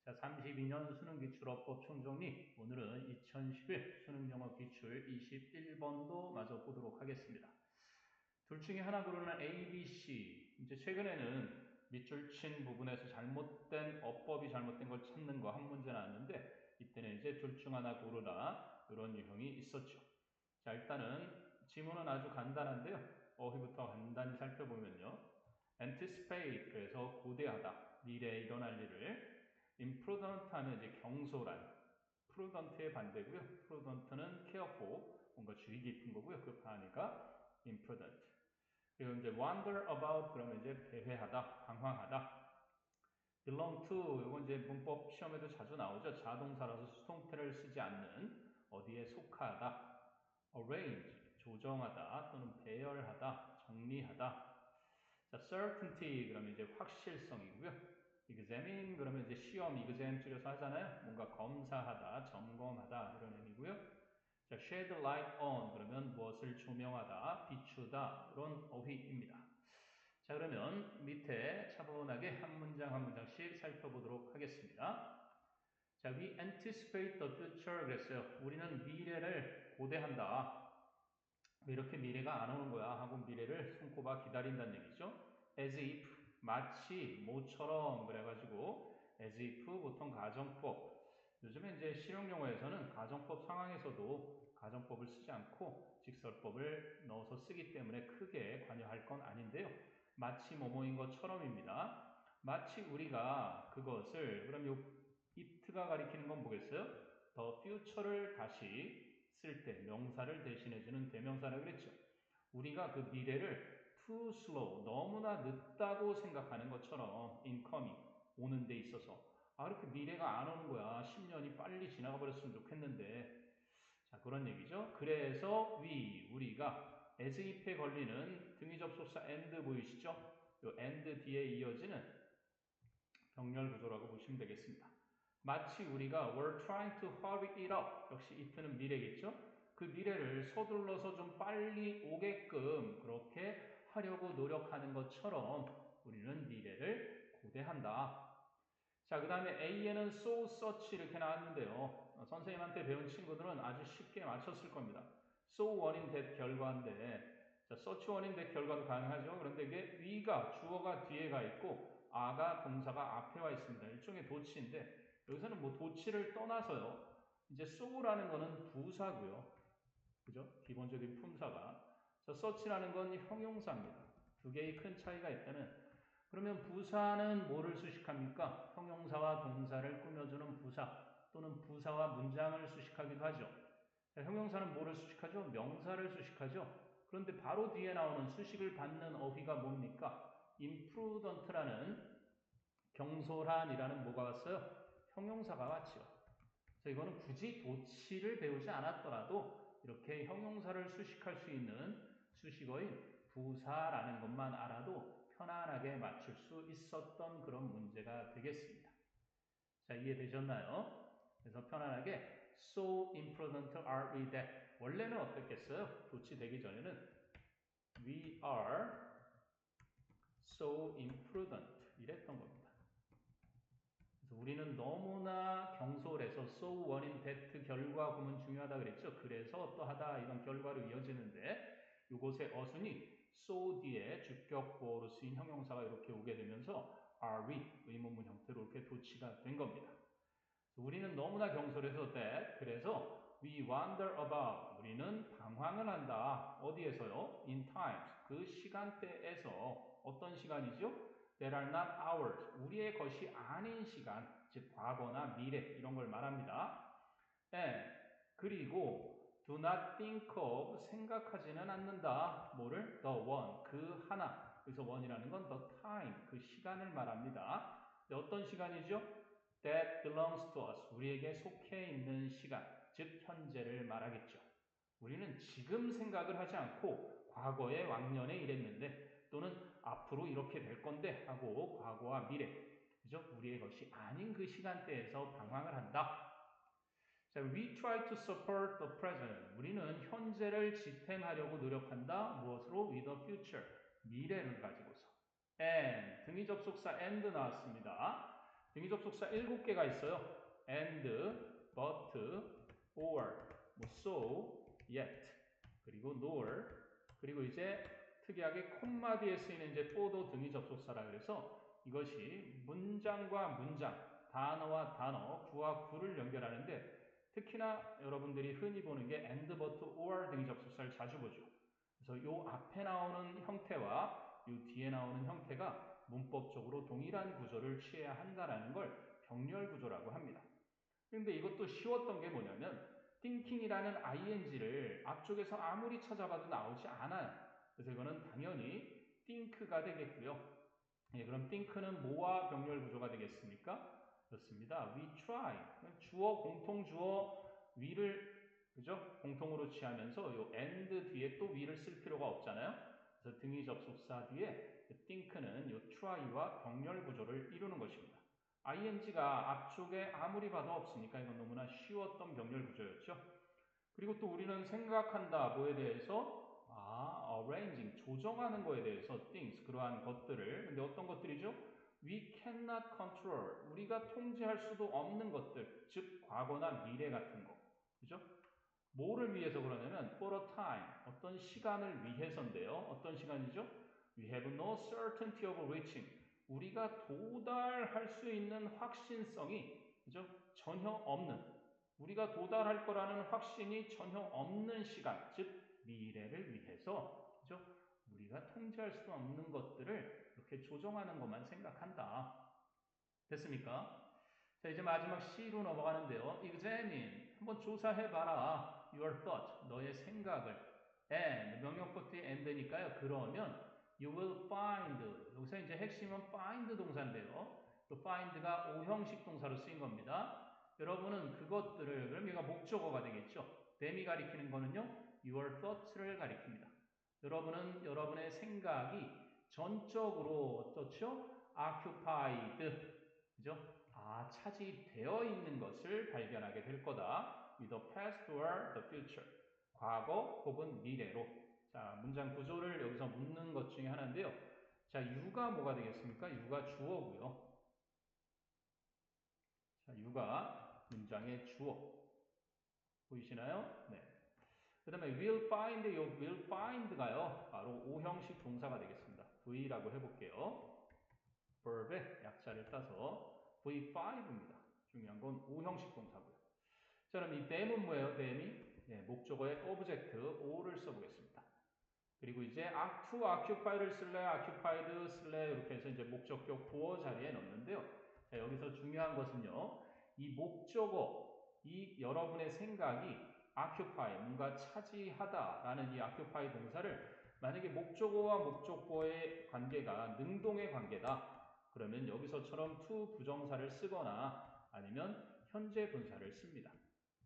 자, 32년 수능기출어법 총정리. 오늘은 2011 수능영어 기출 21번도 마저 보도록 하겠습니다. 둘 중에 하나 고르는 A, B, C. 이제 최근에는 밑줄 친 부분에서 잘못된 어법이 잘못된 걸 찾는 거 한 문제 나왔는데 이때는 이제 둘 중 하나 고르라 이런 유형이 있었죠. 자, 일단은 지문은 아주 간단한데요. 어휘부터 간단히 살펴보면요. anticipate, 그래서 고대하다, 미래에 일어날 일을. imprudent 하면 이제 경솔한, prudent의 반대고요. prudent는 careful, 뭔가 주의 깊은 거고요. 급하니까 imprudent. 그리고 이제 wander about, 그러면 이제 배회하다, 방황하다. belong to, 이건 이제 문법 시험에도 자주 나오죠. 자동사라서 수동태를 쓰지 않는, 어디에 속하다. arrange, 조정하다 또는 배열하다, 정리하다. 자, certainty, 그러면 이제 확실성이고요. examine, 그러면 이제 시험, exam 줄여서 하잖아요. 뭔가 검사하다, 점검하다 이런 의미고요. 자, shed light on, 그러면 무엇을 조명하다, 비추다 이런 어휘입니다. 자, 그러면 밑에 차분하게 한 문장 한 문장씩 살펴보도록 하겠습니다. 자, we anticipate the future 그랬어요. 우리는 미래를 고대한다. 왜 이렇게 미래가 안 오는 거야 하고 미래를 손꼽아 기다린다는 얘기죠. as if, 마치, 모처럼 그래가지고 as if 보통 가정법. 요즘에 이제 실용용어에서는 가정법 상황에서도 가정법을 쓰지 않고 직설법을 넣어서 쓰기 때문에 크게 관여할 건 아닌데요. 마치 뭐뭐인 것처럼입니다. 마치 우리가 그것을, 그럼 요 it가 가리키는 건 뭐겠어요? the future를 다시 쓸 때 명사를 대신해주는 대명사라고 그랬죠. 우리가 그 미래를 too slow, 너무나 늦다고 생각하는 것처럼 in coming, 오는 데 있어서 이렇게 미래가 안 오는 거야. 10년이 빨리 지나가 버렸으면 좋겠는데. 자, 그런 얘기죠. 그래서 우리가 as if에 걸리는 등위 접속사 and 보이시죠? 요 and 뒤에 이어지는 병렬 구조라고 보시면 되겠습니다. 마치 우리가 were trying to hurry it up, 역시 it는 미래겠죠? 그 미래를 서둘러서 좀 빨리 오게끔 그렇게 하려고 노력하는 것처럼 우리는 미래를 고대한다. 자, 그 다음에 A에는 so, such 이렇게 나왔는데요. 선생님한테 배운 친구들은 아주 쉽게 맞췄을 겁니다. so, one in that 결과인데, 자, such one in that 결과도 가능하죠. 그런데 이게 we가 주어가 뒤에가 있고 아가 동사가 앞에 와 있습니다. 일종의 도치인데 여기서는 뭐 도치를 떠나서요. 이제 so라는 거는 부사고요. 그죠? 기본적인 품사가. 자, such라는 건 형용사입니다. 두 개의 큰 차이가 있다는. 그러면 부사는 뭐를 수식합니까? 형용사와 동사를 꾸며주는 부사 또는 부사와 문장을 수식하기도 하죠. 자, 형용사는 뭐를 수식하죠? 명사를 수식하죠. 그런데 바로 뒤에 나오는 수식을 받는 어휘가 뭡니까? imprudent라는 경솔한이라는 뭐가 왔어요? 형용사가 왔죠. 그래서 이거는 굳이 도치를 배우지 않았더라도 이렇게 형용사를 수식할 수 있는 수식어인 부사라는 것만 알아도 편안하게 맞출 수 있었던 그런 문제가 되겠습니다. 자, 이해되셨나요? 그래서 편안하게 so imprudent are we that. 원래는 어땠겠어요? 도치되기 전에는 we are so imprudent 이랬던 겁니다. 그래서 우리는 너무나 경솔해서 so one in that 결과 구문 중요하다 그랬죠. 그래서 어떠하다 이런 결과로 이어지는데 이곳의 어순이 so 뒤에 주격보어로 쓰인 형용사가 이렇게 오게 되면서 are we 의문문 형태로 이렇게 도치가 된 겁니다. 우리는 너무나 경솔해서 that, 그래서 we wander about, 우리는 방황을 한다. 어디에서요? in times, 그 시간대에서. 어떤 시간이죠? that are not ours, 우리의 것이 아닌 시간, 즉 과거나 미래 이런 걸 말합니다. and, 그리고 do not think of, 생각하지는 않는다. 뭐를? the one, 그 하나. 그래서 one이라는 건 the time, 그 시간을 말합니다. 어떤 시간이죠? that belongs to us, 우리에게 속해 있는 시간, 즉 현재를 말하겠죠. 우리는 지금 생각을 하지 않고 과거에 왕년에 이랬는데 또는 앞으로 이렇게 될 건데 하고 과거와 미래, 그죠? 우리의 것이 아닌 그 시간대에서 방황을 한다. 자, we try to support the present, 우리는 현재를 지탱하려고 노력한다. 무엇으로? with the future, 미래를 가지고서. and, 등위 접속사 and 나왔습니다. 등위 접속사 7개가 있어요. and, but, or, so, yet, 그리고 nor, 그리고 이제 특이하게 콤마 뒤에 쓰이는 이제 for도 등위 접속사라 그래서 이것이 문장과 문장, 단어와 단어, 구와 구를 연결하는데 특히나 여러분들이 흔히 보는 게 and, but, or 등위 접속사를 자주 보죠. 그래서 요 앞에 나오는 형태와 요 뒤에 나오는 형태가 문법적으로 동일한 구조를 취해야 한다는 걸 병렬 구조라고 합니다. 그런데 이것도 쉬웠던 게 뭐냐면 thinking이라는 ing를 앞쪽에서 아무리 찾아봐도 나오지 않아요. 그래서 이거는 당연히 think가 되겠고요. 예, 그럼 think는 뭐와 병렬 구조가 되겠습니까? 그렇습니다. we try. 주어, 공통 주어, we를 그죠? 공통으로 취하면서 요 and 뒤에 또 we를 쓸 필요가 없잖아요. 그래서 등위 접속사 뒤에 think는 요 try와 병렬 구조를 이루는 것입니다. ing가 앞쪽에 아무리 봐도 없으니까 이건 너무나 쉬웠던 병렬 구조였죠. 그리고 또 우리는 생각한다 뭐에 대해서 arranging 조정하는 거에 대해서 things 그러한 것들을 근데 어떤 것들이죠? We cannot control 우리가 통제할 수도 없는 것들 즉 과거나 미래 같은 거 그죠? 뭐를 위해서 그러냐면 for a time 어떤 시간을 위해서인데요. 어떤 시간이죠? We have no certainty of reaching 우리가 도달할 수 있는 확신성이 그죠? 전혀 없는 우리가 도달할 거라는 확신이 전혀 없는 시간 즉 미래를 위해서 그죠? 우리가 통제할 수 없는 것들을 이렇게 조정하는 것만 생각한다. 됐습니까? 자, 이제 마지막 C로 넘어가는데요. examine, 한번 조사해봐라. your thought, 너의 생각을. and, 명령법 뒤에 and니까요. 그러면 you will find, 여기서 이제 핵심은 find 동사인데요. 또 find가 오형식 동사로 쓰인 겁니다. 여러분은 그것들을, 그럼 얘가 목적어가 되겠죠. them이 가리키는 거는요. your thoughts를 가리킵니다. 여러분은 여러분의 생각이 전적으로 어떻죠? occupied, 그죠? 차지되어 있는 것을 발견하게 될 거다. with the past or the future. 과거 혹은 미래로. 자, 문장 구조를 여기서 묻는 것 중에 하나인데요. 자, you가 뭐가 되겠습니까? you가 주어고요. 자, you가 문장의 주어. 보이시나요? 네. 그 다음에 will find, 요 will find가요. 바로 오형식 동사가 되겠습니다. V라고 해볼게요. verb의 약자를 따서 V5입니다. 중요한 건 오형식 동사고요. 자, 그럼 이 them은 뭐예요? them이 네, 목적어의 object, o를 써보겠습니다. 그리고 이제 to occupy를 쓸래, occupied 쓸래 이렇게 해서 이제 목적격 보어 자리에 넣는데요. 자, 여기서 중요한 것은요. 이 목적어, 이 여러분의 생각이 occupy, 뭔가 차지하다라는 이 occupy 동사를 만약에 목적어와 목적보의 관계가 능동의 관계다. 그러면 여기서처럼 to 부정사를 쓰거나 아니면 현재 분사를 씁니다.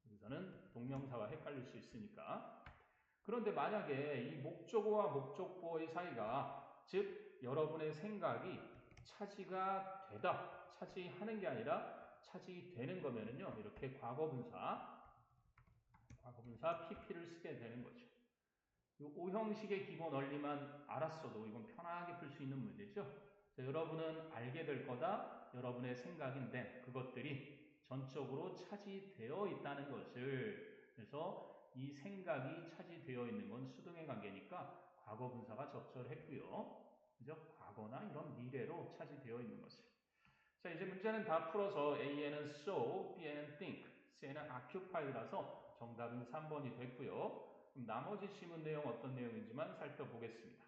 여기서는 동명사와 헷갈릴 수 있으니까. 그런데 만약에 이 목적어와 목적보의 사이가 즉 여러분의 생각이 차지가 되다, 차지하는 게 아니라 차지되는 거면은요. 이렇게 과거분사 PP를 쓰게 되는 거죠. 이 오형식의 기본 원리만 알았어도 이건 편하게 풀 수 있는 문제죠. 자, 여러분은 알게 될 거다. 여러분의 생각인데 그것들이 전적으로 차지되어 있다는 것을 그래서 이 생각이 차지되어 있는 건 수동의 관계니까 과거 분사가 적절했고요. 그죠? 과거나 이런 미래로 차지되어 있는 것을. 자, 이제 문제는 다 풀어서 A에는 so, B에는 think, C에는 occupy라서 정답은 3번이 됐고요. 그럼 나머지 지문 내용 어떤 내용인지만 살펴보겠습니다.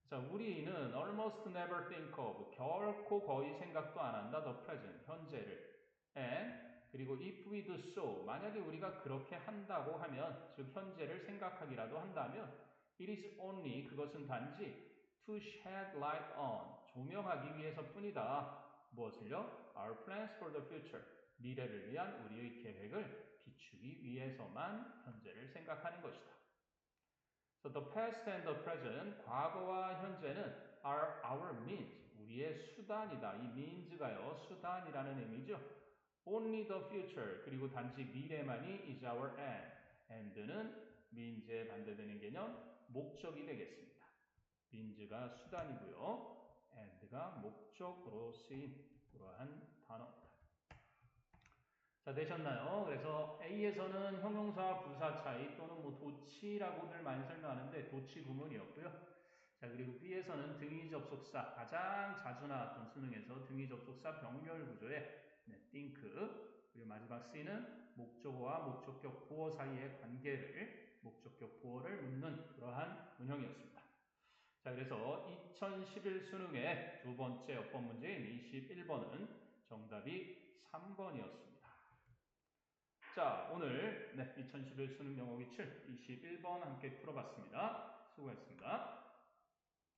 자, 우리는 almost never think of, 결코 거의 생각도 안 한다, the present, 현재를. and, 그리고 if we do so, 만약에 우리가 그렇게 한다고 하면, 즉 현재를 생각하기라도 한다면, it is only, 그것은 단지 to shed light on, 조명하기 위해서 뿐이다. 무엇을요? Our plans for the future, 미래를 위한 우리의 계획을 비추기 위해서만 현재를 생각하는 것이다. So the past and the present, 과거와 현재는 are our means, 우리의 수단이다. 이 means가요, 수단이라는 의미죠. Only the future, 그리고 단지 미래만이 is our end. end는 means에 반대되는 개념, 목적이 되겠습니다. means가 수단이고요. end가 목적으로 쓰인 그러한 단어. 자, 되셨나요? 그래서 A에서는 형용사 부사 차이 또는 뭐 도치라고들 많이 설명하는데 도치 구문이었고요. 자, 그리고 B에서는 등위 접속사, 가장 자주 나왔던 수능에서 등위 접속사 병렬 구조의 think, 그리고 마지막 C는 목적어와 목적격 보어 사이의 관계를, 목적격 보어를 묻는 그러한 문형이었습니다. 자, 그래서 2011 수능의 두 번째 어법 문제인 21번은 정답이 3번이었습니다. 자, 오늘 2011 수능 영어 기출 21번 함께 풀어봤습니다. 수고했습니다.